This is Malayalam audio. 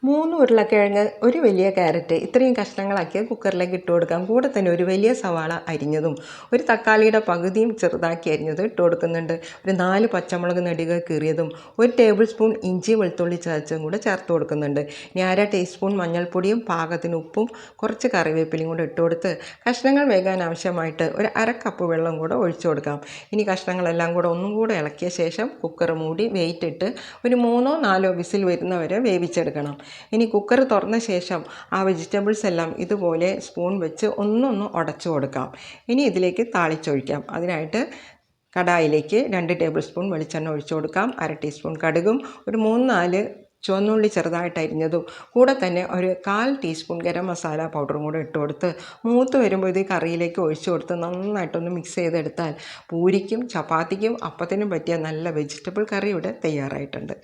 3 ഉരുളക്കിഴങ്ങ്, ഒരു വലിയ ക്യാരറ്റ് ഇത്രയും കഷ്ണങ്ങളാക്കി കുക്കറിലേക്ക് ഇട്ട് കൊടുക്കാം. കൂടെ തന്നെ ഒരു വലിയ സവാള അരിഞ്ഞതും ഒരു തക്കാളിയുടെ പകുതിയും ചെറുതാക്കി അരിഞ്ഞത് ഇട്ട് കൊടുക്കുന്നുണ്ട്. ഒരു 4 പച്ചമുളക് നെടുകെ കീറിയതും 1 ടേബിൾ സ്പൂൺ ഇഞ്ചി വെളുത്തുള്ളി ചതച്ചതും കൂടെ ചേർത്ത് കൊടുക്കുന്നുണ്ട്. ഇനി 1/2 ടീസ്പൂൺ മഞ്ഞൾപ്പൊടിയും പാകത്തിന് ഉപ്പും കുറച്ച് കറിവേപ്പിലയും കൂടെ ഇട്ട് കൊടുത്ത് കഷ്ണങ്ങൾ വേകാൻ ആവശ്യമായിട്ട് ഒരു 1/2 കപ്പ് വെള്ളം കൂടെ ഒഴിച്ചു കൊടുക്കാം. ഇനി കഷ്ണങ്ങളെല്ലാം കൂടെ ഒന്നും കൂടെ ഇളക്കിയ ശേഷം കുക്കർ മൂടി വെയിറ്റ് ഇട്ട് ഒരു 3 4 വിസിൽ വരുന്നവരെ വേവിച്ചെടുക്കണം. ഇനി കുക്കർ തുറന്ന ശേഷം ആ വെജിറ്റബിൾസ് എല്ലാം ഇതുപോലെ സ്പൂൺ വെച്ച് ഒന്നൊന്ന് ഉടച്ചു കൊടുക്കാം. ഇനി ഇതിലേക്ക് താളിച്ചൊഴിക്കാം. അതിനായിട്ട് കടായിലേക്ക് 2 ടേബിൾ സ്പൂൺ വെളിച്ചെണ്ണ ഒഴിച്ചു കൊടുക്കാം. 1/2 ടീസ്പൂൺ കടുകും ഒരു 3-4 ചുവന്നുള്ളി ചെറുതായിട്ട് അരിഞ്ഞതും കൂടെ തന്നെ ഒരു 1/4 ടീസ്പൂൺ ഗരം മസാല പൗഡറും കൂടെ ഇട്ട് കൊടുത്ത് മൂത്ത് വരുമ്പോൾ ഇത് കറിയിലേക്ക് ഒഴിച്ചു കൊടുത്ത് നന്നായിട്ടൊന്ന് മിക്സ് ചെയ്തെടുത്താൽ പൂരിക്കും ചപ്പാത്തിക്കും അപ്പത്തിനും പറ്റിയ നല്ല വെജിറ്റബിൾ കറി ഇവിടെ തയ്യാറായിട്ടുണ്ട്.